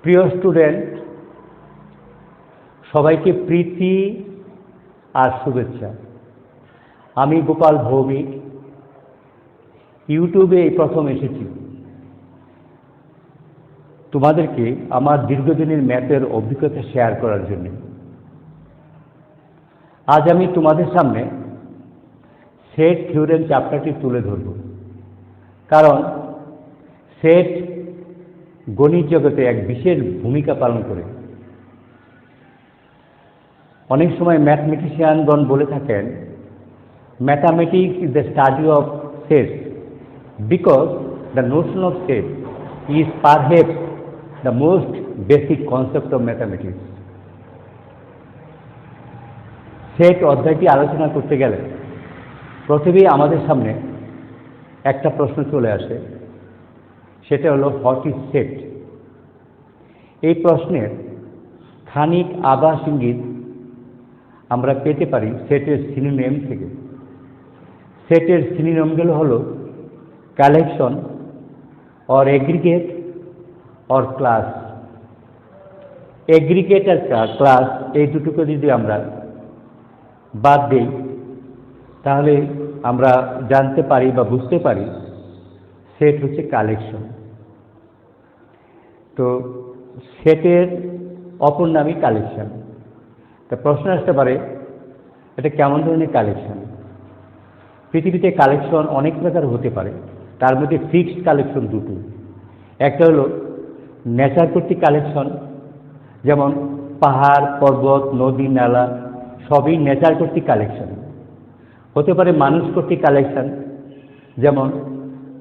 প্রিয় স্টুডেন্ট, সবাইকে প্রীতি আর শুভেচ্ছা। আমি গোপাল ভৌমিক ইউটিউবে এই প্রথম এসেছি তোমাদেরকে আমার দীর্ঘদিনের ম্যাথের অভিজ্ঞতা শেয়ার করার জন্য। আজ আমি তোমাদের সামনে সেট থিওরেম চ্যাপ্টারটি তুলে ধরব, কারণ সেট গণিত জগতে এক বিশেষ ভূমিকা পালন করে। অনেক সময় ম্যাথমেটিশিয়ানগণ বলে থাকেন, mathematics is the study of sets because the notion of set is perhaps the most basic concept of mathematics. Set অধ্যায়টি আলোচনা করতে গেলে প্রথমেই আমাদের সামনে একটা প্রশ্ন চলে আসে, সেটা হলো হোয়াট ইজ সেট। এই প্রশ্নের খানিক আভাস ইঙ্গিত আমরা পেতে পারি সেটের সিনোনিম থেকে। সেটের সিনোনিমগুলো হলো collection or aggregate or class. Aggregate আর ক্লাস এই দুটোকে যদি আমরা বাদ দিই, তাহলে আমরা জানতে পারি বা বুঝতে পারি সেট হচ্ছে কালেকশন। তো সেটের অপর নামই কালেকশন। তা প্রশ্ন আসতে পারে, এটা কেমন ধরনের কালেকশন? পৃথিবীতে কালেকশন অনেক প্রকার হতে পারে, তার মধ্যে ফিক্সড কালেকশন দুটো। একটা হলো নেচার কর্তৃক কালেকশন, যেমন পাহাড়, পর্বত, নদী, নালা সবই নেচার কর্তৃক কালেকশন। হতে পারে মানুষ কর্তৃক কালেকশন, যেমন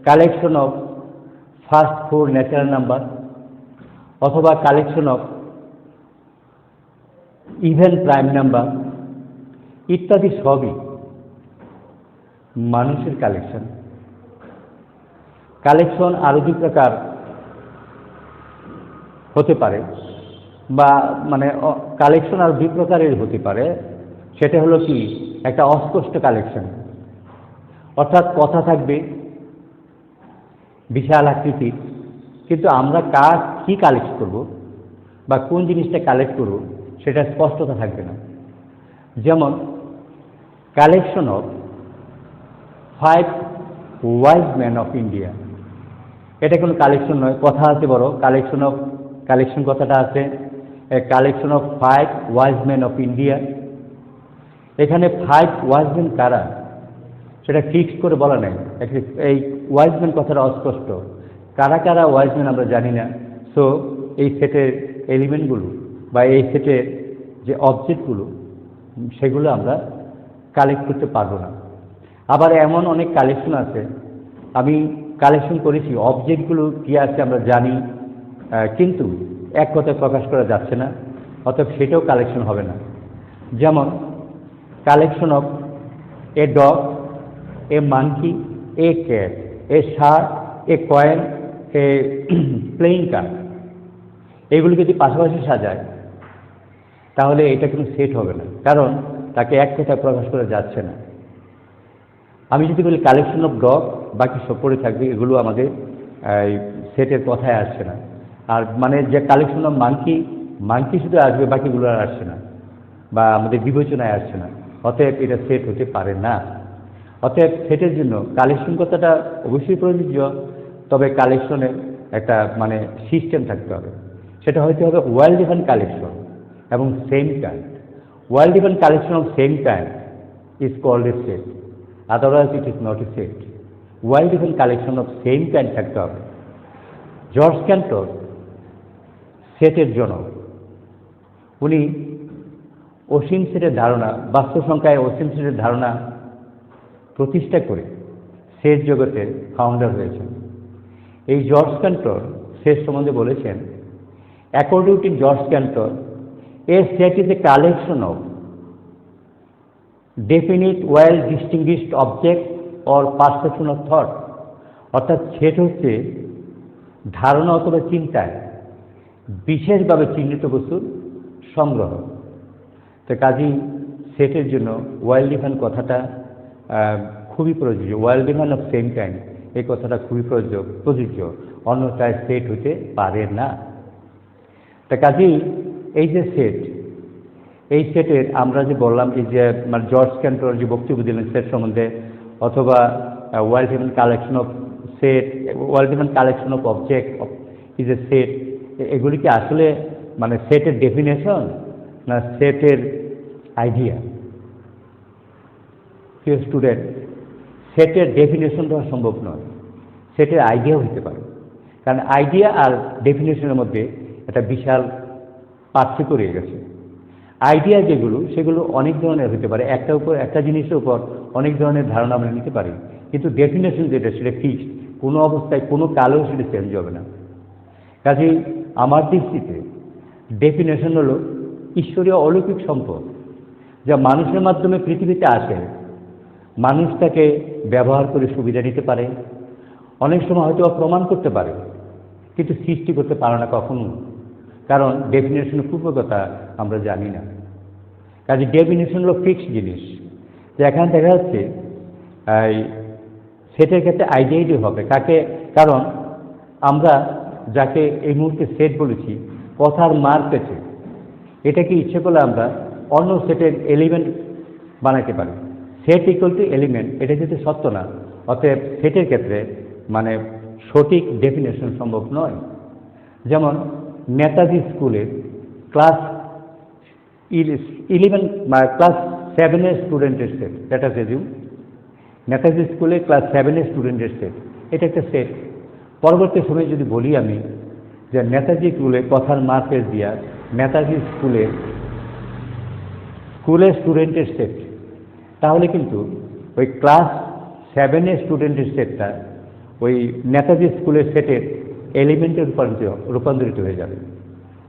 collection of first 4 natural number, অথবা collection of even prime number ইত্যাদি সবই মানুষের কালেকশন। কালেকশন আরও দুই প্রকার হতে পারে, বা কালেকশন আর দুই প্রকারের হতে পারে। সেটা হলো কি, একটা অস্পষ্ট কালেকশন, অর্থাৎ কথা থাকবে বিশাল আকৃতির, কিন্তু আমরা কি কালেক্ট করব বা কোন জিনিসটা কালেক্ট করব সেটা স্পষ্টতা থাকবে না। যেমন collection of 5 wise man of India, এটা কোনো কালেকশন নয়, কথা আছে বড়। কালেকশন কথাটা আছে collection of 5 wise man of India. এখানে 5 ওয়াইজ ম্যান কারা সেটা ফিক্সড করে বলা নেই। এই ওয়াইজ ম্যান কথাটা অস্পষ্ট, কারা কারা ওয়াইজ ম্যান আমরা জানি না। সো এই সেটের এলিমেন্টগুলো বা এই সেটের যে অবজেক্টগুলো সেগুলো আমরা কালেক্ট করতে পারবো না। আবার এমন অনেক কালেকশন আছে, আমি কালেকশন করেছি, অবজেক্টগুলো কী আছে আমরা জানি, কিন্তু এক কথায় প্রকাশ করা যাচ্ছে না, অতএব সেটাও কালেকশন হবে না। যেমন collection of a dog, A monkey, A cat, A shirt, A coin, A playing card, এগুলো যদি পাশাপাশি সাজায় তাহলে এটা কোনো সেট হবে না, কারণ তাকে এক কথায় প্রকাশ করা যাচ্ছে না। আমি যদি বলি কালেকশন অফ ডগ, বাকি সব পড়ে থাকবে, এগুলো আমাদের সেটের কথায় আসছে না। আর যে কালেকশন অফ মানকি শুধু আসবে, বাকিগুলো আর আসছে না বা আমাদের বিবেচনায় আসছে না, অতএব এটা সেট হতে পারে না। অতএব সেটের জন্য কালেকশন কথাটা অবশ্যই প্রযোজ্য, তবে কালেকশনের একটা সিস্টেম থাকতে হবে। সেটা হইতে হবে ওয়েল ডিফাইন্ড কালেকশন এবং same kind. Well defined collection of same kind is called a set, otherwise it is not a set. Well defined collection of same kind থাকতে হবে। জর্জ ক্যান্টর সেটের জনক। উনি অসীম সেটের ধারণা, বাস্তব সংখ্যায় অসীম সেটের ধারণা প্রতিষ্ঠা করে সেট জগতের ফাউন্ডার হয়েছেন। এই জর্জ ক্যান্টর সেট সম্বন্ধে বলেছেন, according to George ক্যান্টর, A set is a collection of definite well distinguished object or perception of thought. অর্থাৎ সেট হচ্ছে ধারণা অথবা চিন্তায় বিশেষভাবে চিহ্নিত বস্তুর সংগ্রহ। তো কাজেই সেটের জন্য ওয়েল ডিফাইন্ড কথাটা খুবই প্রযোজ্য। Well defined of same kind এই কথাটা খুবই প্রযোজ্য, অন্যথায় সেট হতে পারে না। তা কাজেই এই যে সেট, এই সেটের আমরা যে বললাম এই যে মানে জর্জ ক্যান্টর যে বক্তব্য দিলেন সেট সম্বন্ধে, অথবা world human collection of set, world human collection of object is a set, এগুলি কি আসলে মানে সেটের ডেফিনেশন না সেটের আইডিয়া? প্রিয় স্টুডেন্ট, সেটের ডেফিনেশন দেওয়া সম্ভব নয়, সেটের আইডিয়াও হতে পারে। কারণ আইডিয়া আর ডেফিনেশনের মধ্যে একটা বিশাল পার্থক্য রয়ে গেছে। আইডিয়া যেগুলো সেগুলো অনেক ধরনের হতে পারে, একটা জিনিসের উপর অনেক ধরনের ধারণা আমরা নিতে পারি, কিন্তু ডেফিনেশন যেটা সেটা ফিক্সড, কোনো অবস্থায় কোনো কালেও সেটা চেঞ্জ হবে না। কাজেই আমার দৃষ্টিতে ডেফিনেশন হলো ঈশ্বরীয় অলৌকিক সম্পদ, যা মানুষের মাধ্যমে পৃথিবীতে আসে। মানুষ তাকে ব্যবহার করে সুবিধা নিতে পারে, অনেক সময় হয়তো প্রমাণ করতে পারে, কিন্তু সৃষ্টি করতে পারে না কখনো, কারণ ডেফিনেশনের পূর্বকতা আমরা জানি না। কাজে ডেফিনেশন হলো ফিক্সড জিনিস। তো এখানে দেখা যাচ্ছে সেটের ক্ষেত্রে আইডিয়াই হবে কাকে, কারণ আমরা যাকে এই মুহূর্তে সেট বলেছি কথার মার পেছে, এটাকে ইচ্ছে করলে আমরা অন্য সেটের এলিমেন্ট বানাতে পারি। সেট ইকুয়াল টু এলিমেন্ট, এটা যেহেতু সত্য না, অতএব সেটের ক্ষেত্রে মানে সঠিক ডেফিনেশন সম্ভব নয়। যেমন নেতাজি স্কুলের ক্লাস 7-এর স্টুডেন্টের সেট, এটা যেদিন নেতাজি স্কুলে ক্লাস 7-এর স্টুডেন্টের সেট, এটা একটা সেট। পরবর্তী সময়ে যদি বলি আমি যে নেতাজি স্কুলে কথার মার্কেট দিয়া নেতাজি স্কুলের স্টুডেন্টের সেট, তাহলে কিন্তু ওই ক্লাস 7-এর স্টুডেন্টের সেটটা ওই নেতাজি স্কুলের সেটের এলিমেন্টে রূপান্তরিত হয়ে যাবে।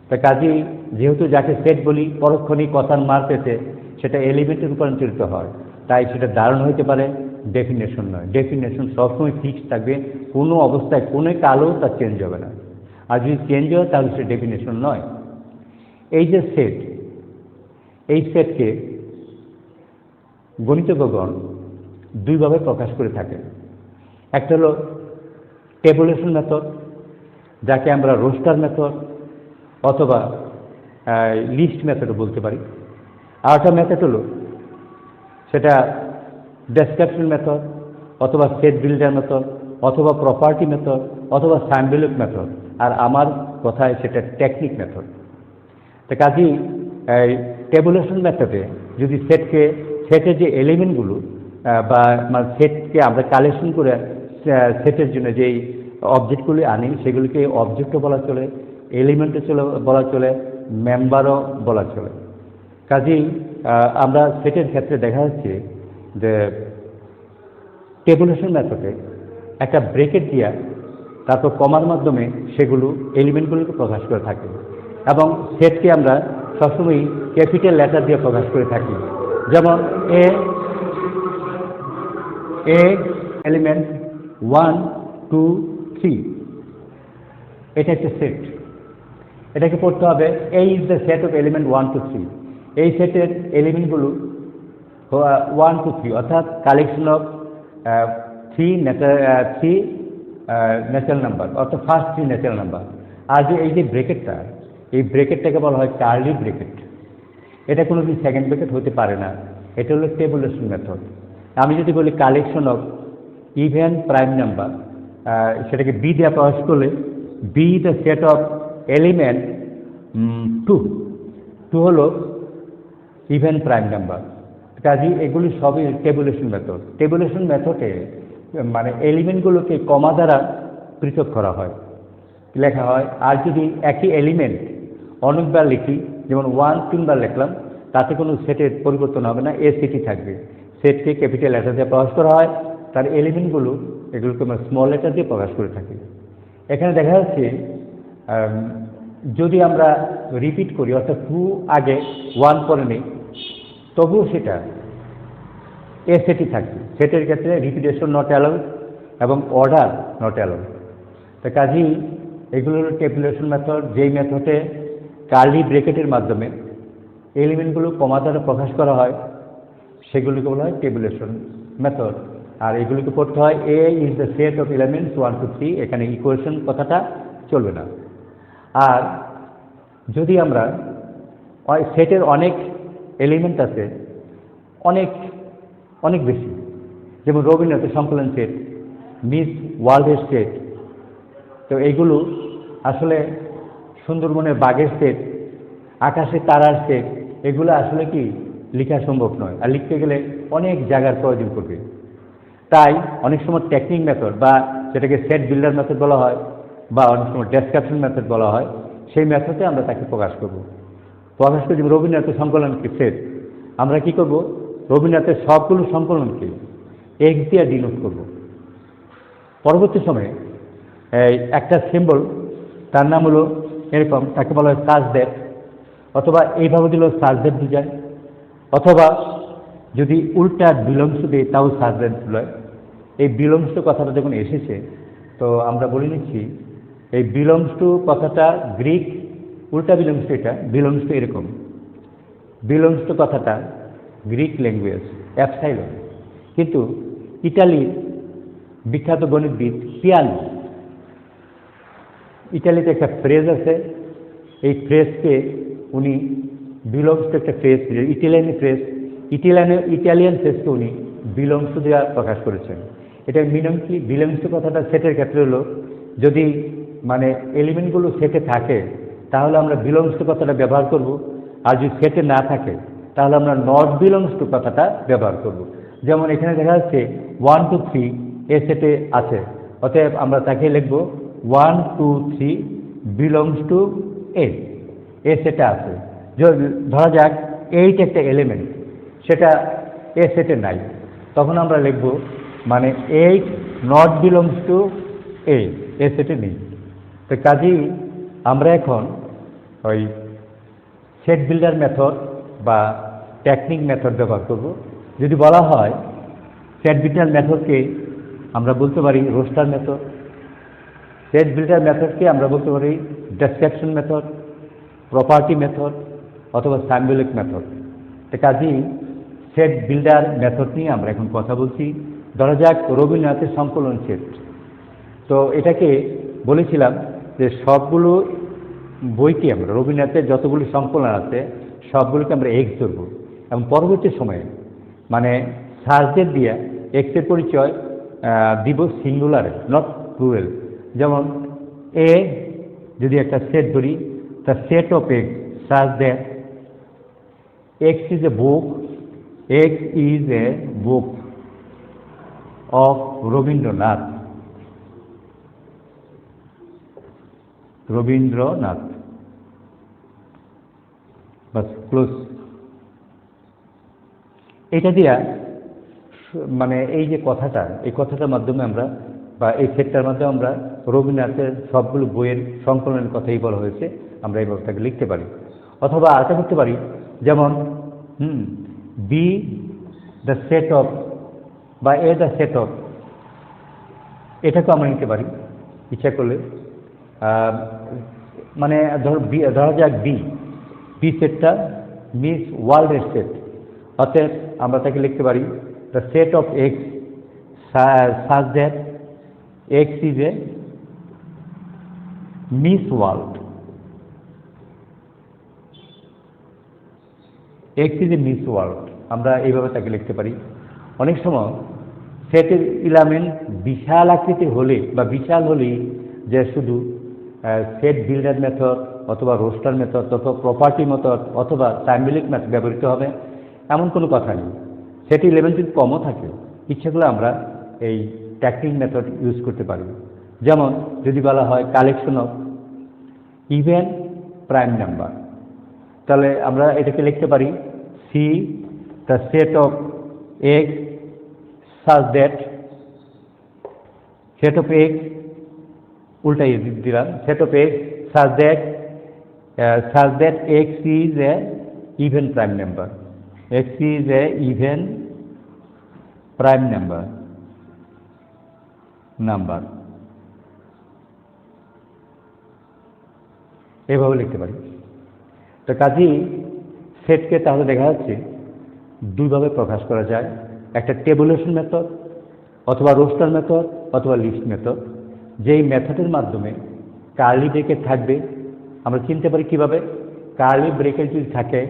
তা কাজেই যেহেতু যাকে সেট বলি পরক্ষণেই কথার মার পেতে সেটা এলিমেন্টে রূপান্তরিত হয়, তাই সেটা দারুণ হইতে পারে, ডেফিনেশন নয়। ডেফিনেশন সবসময় ফিক্সড থাকবে, কোনো অবস্থায় কোনো কালেও তা চেঞ্জ হবে না। আর যদি চেঞ্জ হয় তাহলে সে ডেফিনেশন নয়। এই যে সেট, এই সেটকে গণিতজ্ঞগণ দুইভাবে প্রকাশ করে থাকে। একটা হলো টেবুলেশন মেথড, যাকে আমরা রোস্টার মেথড অথবা লিস্ট মেথডও বলতে পারি। আর একটা মেথড হলো সেটা ডেসক্রিপশন মেথড অথবা সেট বিল্ডার মেথড অথবা প্রপার্টি মেথড অথবা সাইম্বলিক মেথড, আর আমার কথায় সেটা টেকনিক মেথড। তো কাজেই টেবুলেশন মেথডে যদি সেটের যে এলিমেন্টগুলো বা সেটকে আমরা কালেকশন করে সেটের জন্য যেই অবজেক্টগুলি আনি সেগুলিকে অবজেক্টও বলা চলে, এলিমেন্টও বলা চলে, মেম্বারও বলা চলে। কাজেই আমরা সেটের ক্ষেত্রে দেখা যাচ্ছে যে টেবুলেশন মেথডে একটা ব্রেকেট দিয়া তারপর কমার মাধ্যমে সেগুলো এলিমেন্টগুলোকে প্রকাশ করে থাকি, এবং সেটকে আমরা সবসময় ক্যাপিটাল লেটার দিয়ে প্রকাশ করে থাকি। যেমন এ এলিমেন্ট 1, 2, 3, এটা একটা সেট। এটাকে পড়তে হবে A is the set of element 1 to 3। এই সেটের এলিমেন্টগুলো 1 to 3 অর্থাৎ কালেকশন অফ 3 ন্যাচারাল নাম্বার, অর্থাৎ ফার্স্ট 3 ন্যাচারাল নাম্বার। আর যে এই যে ব্রেকেটটা, এই ব্রেকেটটাকে বলা হয় কার্লি ব্রেকেট। এটা কোনো দিন সেকেন্ড ব্রেকেট হতে পারে না, এটা হলো টেবুলেশন মেথড। আমি যদি বলি collection of even prime number, সেটাকে বি দিয়ে প্রকাশ করলে B the set of element 2 হলো ইভেন প্রাইম নাম্বার। কাজেই এগুলি সবই টেবুলেশন মেথড। টেবুলেশন মেথডে মানে এলিমেন্টগুলোকে কমা দ্বারা পৃথক করা হয়, লেখা হয়। আর যদি একই এলিমেন্ট অনেকবার লিখি, যেমন 1 3বার লিখলাম, তাতে কোনো সেটের পরিবর্তন হবে না, সেটই থাকবে। সেটকে ক্যাপিটাল লেটার দিয়ে প্রকাশ করা হয়, তার এলিমেন্টগুলো এগুলোকে আমরা স্মল লেটার দিয়ে প্রকাশ করে থাকি। এখানে দেখা যাচ্ছে যদি আমরা রিপিট করি, অর্থাৎ 2 আগে 1 পরে নেই, তবুও সেটা সেটই থাকবে। সেটের ক্ষেত্রে রিপিটেশন নট অ্যালাউড এবং অর্ডার নট অ্যালাউড। তো কাজেই এগুলো হলো টেবুলেশন মেথড, যেই মেথডে কার্লি ব্রেকেটের মাধ্যমে এলিমেন্টগুলো কমা দ্বারা প্রকাশ করা হয়, সেগুলিকে বলা হয় টেবুলেশন মেথড। আর এগুলিকে পড়তে হয় A is the set of elements 1 to 3, এখানে ইকুয়েশন কথাটা চলবে না। আর যদি আমরা সেটের অনেক এলিমেন্ট আছে, অনেক অনেক বেশি, যেমন রবীন্দ্রনাথের সংকলন সেট, মিস ওয়ার্ল্ডের সেট, তো এইগুলো আসলে সুন্দরবনের বাঘের সেট, আকাশে তারার সেট, এগুলো আসলে কি লেখা সম্ভব নয়, আর লিখতে গেলে অনেক জায়গার প্রয়োজন পড়বে। তাই অনেক সময় টেকনিক মেথড বা যেটাকে সেট বিল্ডার মেথড বলা হয় বা অনেক সময় ডেসক্রিপশন মেথড বলা হয়, সেই মেথডে আমরা তাকে প্রকাশ করব। প্রকাশ করে যেমন রবীন্দ্রনাথের সংকলনকে সেট, আমরা কি করব, রবীন্দ্রনাথের সবগুলো সংকলনকে এক্স দিয়ে ডিনোট করব। পরবর্তী সময়ে একটা সিম্বল, তার নাম হলো এরকম, তাকে বলা হয় সার্চ দ্যাট, অথবা এইভাবে দিল সার্চ দ্যাট বুঝায়, অথবা যদি উল্টা বিলংস দেয় তাও সার্চ দ্যাট হয়। এই বিলংস টু কথাটা যখন এসেছে, তো আমরা বলে নিচ্ছি এই বিলংস টু কথাটা গ্রিক, উল্টা বিলংস টু, এটা বিলংস টু এরকম, বিলংস টু কথাটা গ্রিক ল্যাঙ্গুয়েজ অ্যাপসাইলন, কিন্তু ইটালির বিখ্যাত গণিতবিদ পিয়ানো, ইটালিতে একটা ফ্রেজ আছে, এই ফ্রেজকে উনি বিলংস টু একটা ফ্রেজ, ইটালিয়ান ফ্রেজ, ইটালিয়ান ফ্রেজকে উনি বিলংস টু দেওয়া প্রকাশ করেছেন। এটার মিনিং কি? বিলংস টু কথাটা সেটের ক্ষেত্রে হলো, যদি মানে এলিমেন্টগুলো সেটে থাকে তাহলে আমরা বিলংস টু কথাটা ব্যবহার করব, আর যদি সেটে না থাকে তাহলে আমরা নট বিলংস টু কথাটা ব্যবহার করব। যেমন এখানে দেখা যাচ্ছে 1 2 3 এ সেটে আছে, অতএব আমরা তাকে লিখব 1 2 3 বিলংস টু এ, এ সেটে আছে। ধরা যাক 8 একটা এলিমেন্ট, সেটা এ সেটে নাই, তখন আমরা লিখব মানে 8 নট বিলংস টু এ, এ সেটে নেই। তো কাজেই আমরা এখন ওই সেট বিল্ডার মেথড বা টেকনিক মেথড ব্যবহার করব। যদি বলা হয় সেট বিল্ডার মেথডকে আমরা বলতে পারি রোস্টার মেথড, সেট বিল্ডার মেথডকে আমরা বলতে পারি ডেসক্রিপশন মেথড, প্রপার্টি মেথড, অথবা সাইম্বলিক মেথড। তো কাজেই সেট বিল্ডার মেথড নিয়ে আমরা এখন কথা বলছি। ধরা যাক রবীন্দ্রনাথের সংকলন সেট, তো এটাকে বলেছিলাম যে সবগুলো বইকে আমরা, রবীন্দ্রনাথের যতগুলো সংকলন আছে সবগুলোকে আমরা এক্স ধরব, এবং পরবর্তী সময়ে মানে সার্চের দিয়ে এক্সের পরিচয় দিব সিঙ্গুলারে, নট প্লুরাল। যেমন এ যদি একটা সেট ধরি, the set of x such that x is a book, x is a book of Rabindranath, Rabindranath, bus close. এটা দিয়া মানে এই যে কথাটা, এই কথাটার মাধ্যমে আমরা বা এই সেটটার মাধ্যমে আমরা রবীন্দ্রনাথের সবগুলো বইয়ের সংকলনের কথাই বলা হয়েছে, আমরা এই ব্যাপারটাকে লিখতে পারি। অথবা আশা করতে পারি, যেমন বি দ্য সেট অফ বা এ দ্য সেট অফ, এটাকেও আমরা নিতে পারি ইচ্ছা করলে। মানে ধরা যাক বি, বি সেটটা মিস ওয়ার্ল্ডের সেট, অতএব আমরা তাকে লিখতে পারি the set of x such that x is a miss world, x is a miss world, আমরা এইভাবে তাকে লিখতে পারি। অনেক সময় সেটের এলিমেন্ট বিশাল আকৃতির হলে বা বিশাল হলেই যে শুধু সেট বিল্ডার মেথড অথবা রোস্টার মেথড অথবা প্রপার্টি মেথড অথবা সাইম্বলিক মেথড ব্যবহৃত হবে এমন কোনো কথা নেই। সেট এলিমেন্ট যদি কমও থাকে, ইচ্ছে করলে আমরা এই টেকনিক মেথড ইউজ করতে পারি। যেমন যদি বলা হয় collection of even prime number, তাহলে আমরা এটাকে লিখতে পারি C the set of x such that, set of x উল্টাই দিলাম, set of x such that x is A even prime number, x is A even prime number এভাবে লিখতে পারি। তো কাজেই সেটকে তাহলে দেখা যাচ্ছে দুইভাবে প্রকাশ করা যায়, একটা টেবুলেশন মেথড অথবা রোস্টার মেথড অথবা লিস্ট মেথড, যেই মেথডের মাধ্যমে কার্লি ব্রেকেট থাকবে আমরা চিনতে পারি কিভাবে, কার্লি ব্রেকেট যদি থাকে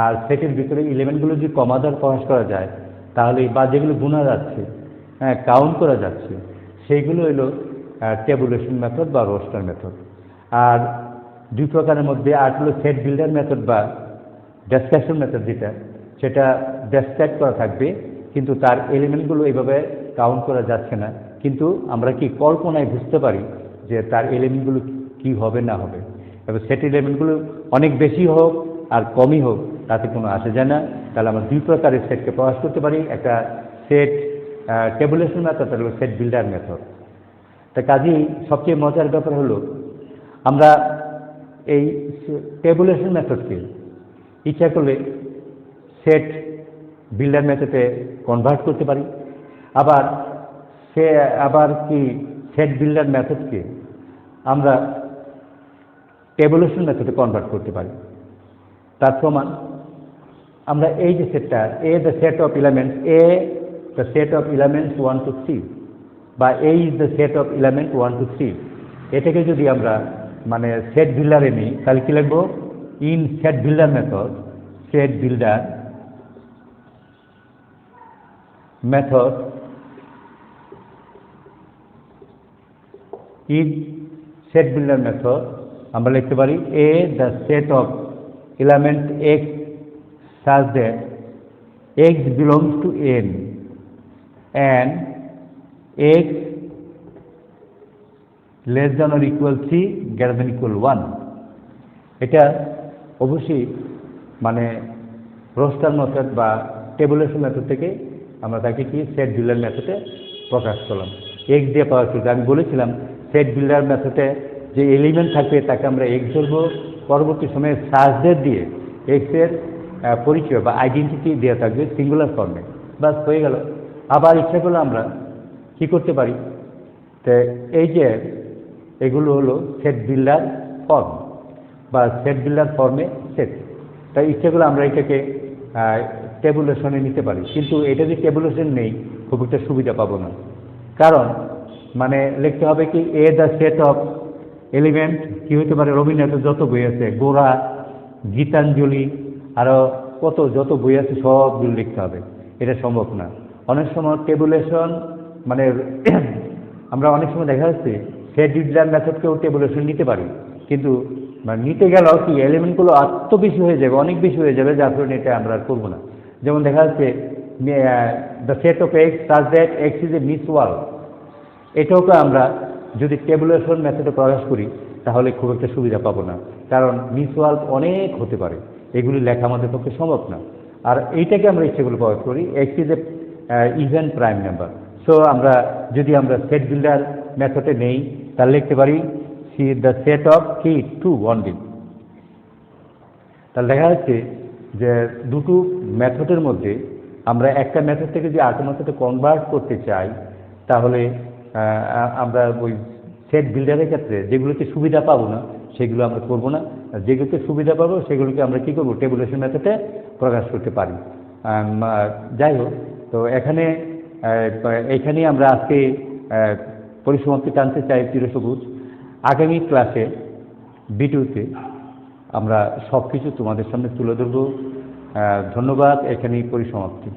আর সেটের ভিতরে এলিমেন্টগুলো যদি কমাদার প্রকাশ করা যায় তাহলে, বা যেগুলো গুণা যাচ্ছে, হ্যাঁ কাউন্ট করা যাচ্ছে, সেইগুলো হলো টেবুলেশন মেথড বা রোস্টার মেথড। আর দুই প্রকারের মধ্যে আর হলো সেট বিল্ডার মেথড বা ডেসক্রিপশন মেথড, যেটা সেটা ডেসক্রাইব করা থাকবে কিন্তু তার এলিমেন্টগুলো এইভাবে কাউন্ট করা যাচ্ছে না, কিন্তু আমরা কি কল্পনায় বুঝতে পারি যে তার এলিমেন্টগুলো কি হবে না হবে। এবার সেট এলিমেন্টগুলো অনেক বেশি হোক আর কমই হোক তাতে কোনো আসে যায় না। তাহলে আমরা দুই প্রকারের সেটকে প্রকাশ করতে পারি, একটা সেট টেবুলেশন মেথড আর সেট বিল্ডার মেথড। তা কাজেই সবচেয়ে মজার ব্যাপার হলো আমরা এই টেবুলেশন মেথডকে ইচ্ছা করলে সেট বিল্ডার মেথডে কনভার্ট করতে পারি, আবার কি সেট বিল্ডার মেথডকে আমরা টেবুলেশন মেথডে কনভার্ট করতে পারি। তার প্রমাণ আমরা এই যে সেটটা the set of elements the set of elements 1 to 3 বা is the set of element 1 to 3, এটাকে যদি আমরা মানে সেট বিল্ডারে নিই তাহলে কি লিখবো, in shed builder method, set builder method in shed builder method আমরা লিখতে পারি the set of element x such that x belongs to n and x less than or equal 3 greater than equal 1। এটা অবশ্যই মানে roaster method বা tabulation method থেকে আমরা তাকে কি সেট বিল্ডার মেথডে প্রকাশ করলাম, এক্স দিয়ে প্রকাশ করতে। আমি বলেছিলাম সেট বিল্ডার মেথডে যে এলিমেন্ট থাকবে তাকে আমরা এক্স ধরবো, পরবর্তী সময়ে সার্চদের দিয়ে এক্সের পরিচয় বা আইডেন্টিটি দেওয়া থাকবে সিঙ্গুলার ফর্মে, বাস হয়ে গেল। আবার ইচ্ছা করলে আমরা কি করতে পারি, তো এই যে এগুলো হলো সেট বিল্ডার ফর্ম বা সেট বিল্ডার ফর্মে সেট, তাই ইচ্ছা করলে আমরা এটাকে টেবুলেশনে নিতে পারি, কিন্তু এটা যে টেবুলেশন নেই খুব একটা সুবিধা পাবো না, কারণ মানে লিখতে হবে কি দ্য সেট অফ এলিমেন্ট কি হতে পারে, রবীন্দ্রনাথের যত বই আছে, গোরা, গীতাঞ্জলি, আরও কত যত বই আছে সবগুলো লিখতে হবে, এটা সম্ভব না। অনেক সময় টেবুলেশন মানে আমরা অনেক সময় দেখা যাচ্ছে সেট বিল্ডার মেথডকেও টেবুলেশন নিতে পারি, কিন্তু মানে নিতে গেলেও কি এলিমেন্টগুলো এত বেশি হয়ে যাবে, অনেক বেশি হয়ে যাবে, যার কারণে এটা আমরা আর করবো না। যেমন দেখা যাচ্ছে the set of x such that x is a miss wall, এটাও আমরা যদি টেবুলেশন মেথডে প্রকাশ করি তাহলে খুব একটা সুবিধা পাবো না, কারণ মিস ওয়াল অনেক হতে পারে, এগুলি লেখা আমাদের পক্ষে সম্ভব না। আর এইটাকে আমরা ইচ্ছেগুলো প্রকাশ করি x is A even prime number. So আমরা যদি আমরা সেট বিল্ডার মেথডে নেই তাহলে লিখতে পারি সি দ্য সেট অফ কি 2 অনলি। তাহলে দেখা যাচ্ছে যে দুটো মেথডের মধ্যে আমরা একটা মেথড থেকে যদি আরেকটা মেথডে কনভার্ট করতে চাই তাহলে আমরা ওই সেট বিল্ডারের ক্ষেত্রে যেগুলোতে সুবিধা পাবো না সেগুলো আমরা করবো না, যেগুলোতে সুবিধা পাবো সেগুলোকে আমরা কী করবো, টেবুলেশন মেথডে প্রকাশ করতে পারি। যাই হোক, তো এইখানেই আমরা আজকে পরিসমাপ্তি টানতে চাই চিরসবুজ। আগামী ক্লাসে ভিডিওতে আমরা সব কিছু তোমাদের সামনে তুলে ধরবো। ধন্যবাদ, এখানেই পরিসমাপ্তি।